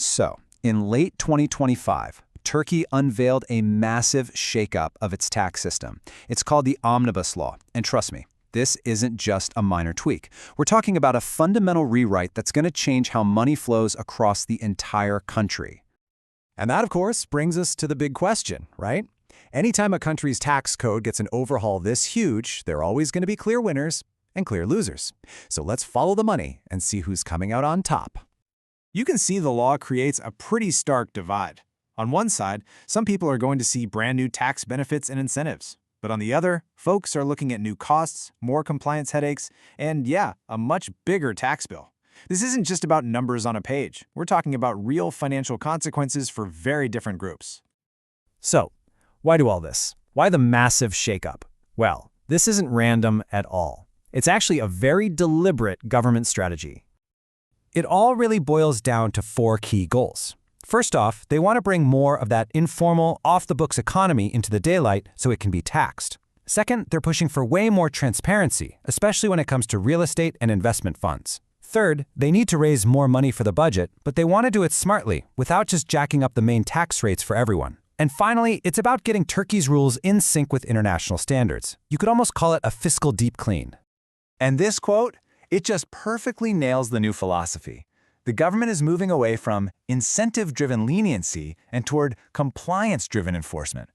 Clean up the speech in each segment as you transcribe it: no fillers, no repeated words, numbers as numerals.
So, in late 2025, Turkey unveiled a massive shakeup of its tax system. It's called the Omnibus Law, and trust me, this isn't just a minor tweak. We're talking about a fundamental rewrite that's going to change how money flows across the entire country. And that, of course, brings us to the big question, right? Anytime a country's tax code gets an overhaul this huge, there are always going to be clear winners and clear losers. So let's follow the money and see who's coming out on top. You can see the law creates a pretty stark divide. On one side, some people are going to see brand new tax benefits and incentives. But on the other, folks are looking at new costs, more compliance headaches, and yeah, a much bigger tax bill. This isn't just about numbers on a page. We're talking about real financial consequences for very different groups. So, why do all this? Why the massive shakeup? Well, this isn't random at all. It's actually a very deliberate government strategy. It all really boils down to four key goals. First off, they want to bring more of that informal, off-the-books economy into the daylight so it can be taxed. Second, they're pushing for way more transparency, especially when it comes to real estate and investment funds. Third, they need to raise more money for the budget, but they want to do it smartly, without just jacking up the main tax rates for everyone. And finally, it's about getting Turkey's rules in sync with international standards. You could almost call it a fiscal deep clean. And this quote, it just perfectly nails the new philosophy. The government is moving away from incentive-driven leniency and toward compliance-driven enforcement.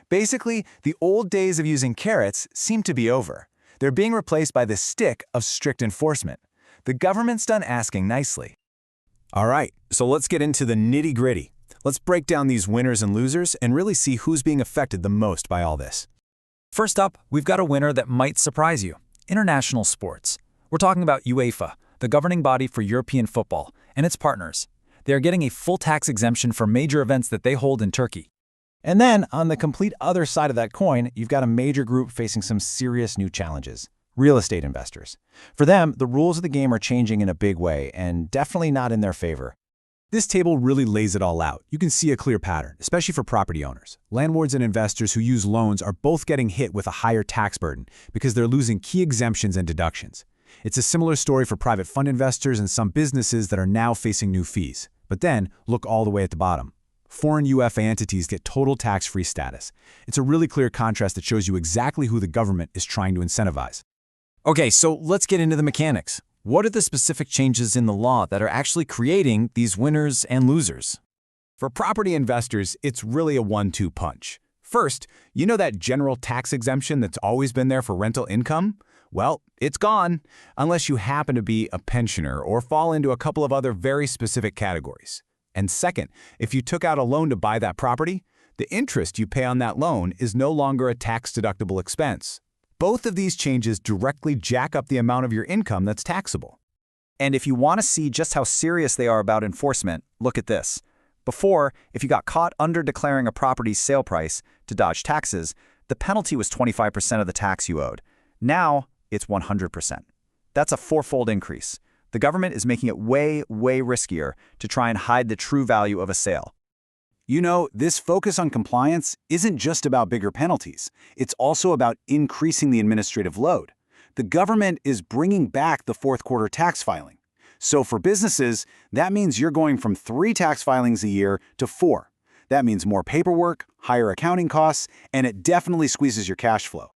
Basically, the old days of using carrots seem to be over. They're being replaced by the stick of strict enforcement. The government's done asking nicely. All right, so let's get into the nitty-gritty. Let's break down these winners and losers and really see who's being affected the most by all this. First up, we've got a winner that might surprise you: international sports. We're talking about UEFA, the governing body for European football, and its partners. They are getting a full tax exemption for major events that they hold in Turkey. And then, on the complete other side of that coin, you've got a major group facing some serious new challenges: real estate investors. For them, the rules of the game are changing in a big way, and definitely not in their favor. This table really lays it all out. You can see a clear pattern, especially for property owners. Landlords and investors who use loans are both getting hit with a higher tax burden because they're losing key exemptions and deductions. It's a similar story for private fund investors and some businesses that are now facing new fees. But then, look all the way at the bottom. Foreign UFA entities get total tax-free status. It's a really clear contrast that shows you exactly who the government is trying to incentivize. Okay, so let's get into the mechanics. What are the specific changes in the law that are actually creating these winners and losers? For property investors, it's really a one-two punch. First, you know that general tax exemption that's always been there for rental income? Well, it's gone, unless you happen to be a pensioner or fall into a couple of other very specific categories. And second, if you took out a loan to buy that property, the interest you pay on that loan is no longer a tax-deductible expense. Both of these changes directly jack up the amount of your income that's taxable. And if you want to see just how serious they are about enforcement, look at this. Before, if you got caught under-declaring a property's sale price to dodge taxes, the penalty was 25% of the tax you owed. Now, it's 100%. That's a fourfold increase. The government is making it way, way riskier to try and hide the true value of a sale. You know, this focus on compliance isn't just about bigger penalties. It's also about increasing the administrative load. The government is bringing back the fourth quarter tax filing. So for businesses, that means you're going from 3 tax filings a year to 4. That means more paperwork, higher accounting costs, and it definitely squeezes your cash flow.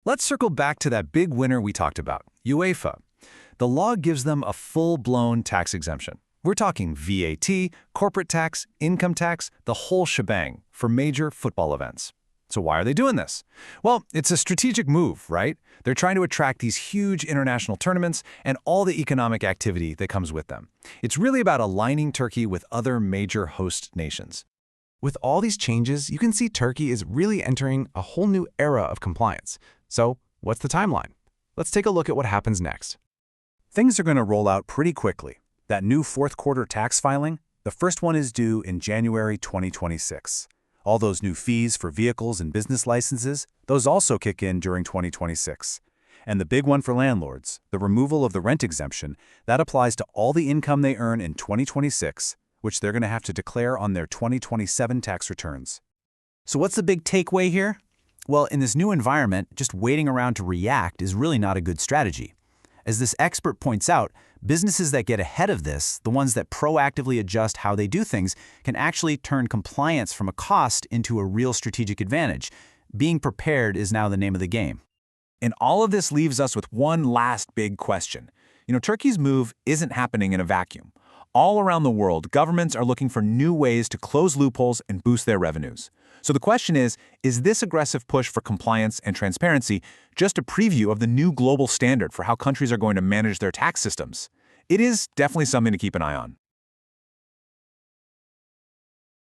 Let's circle back to that big winner we talked about, UEFA. The law gives them a full-blown tax exemption. We're talking VAT, corporate tax, income tax, the whole shebang for major football events. So why are they doing this? Well, it's a strategic move, right? They're trying to attract these huge international tournaments and all the economic activity that comes with them. It's really about aligning Turkey with other major host nations. With all these changes, you can see Turkey is really entering a whole new era of compliance. So, what's the timeline? Let's take a look at what happens next. Things are going to roll out pretty quickly. That new fourth quarter tax filing, the first one is due in January 2026. All those new fees for vehicles and business licenses, those also kick in during 2026. And the big one for landlords, the removal of the rent exemption, that applies to all the income they earn in 2026, which they're going to have to declare on their 2027 tax returns. So what's the big takeaway here? Well, in this new environment, just waiting around to react is really not a good strategy. As this expert points out, businesses that get ahead of this, the ones that proactively adjust how they do things, can actually turn compliance from a cost into a real strategic advantage. Being prepared is now the name of the game. And all of this leaves us with one last big question. Turkey's move isn't happening in a vacuum. All around the world, governments are looking for new ways to close loopholes and boost their revenues. So the question is this aggressive push for compliance and transparency just a preview of the new global standard for how countries are going to manage their tax systems? It is definitely something to keep an eye on.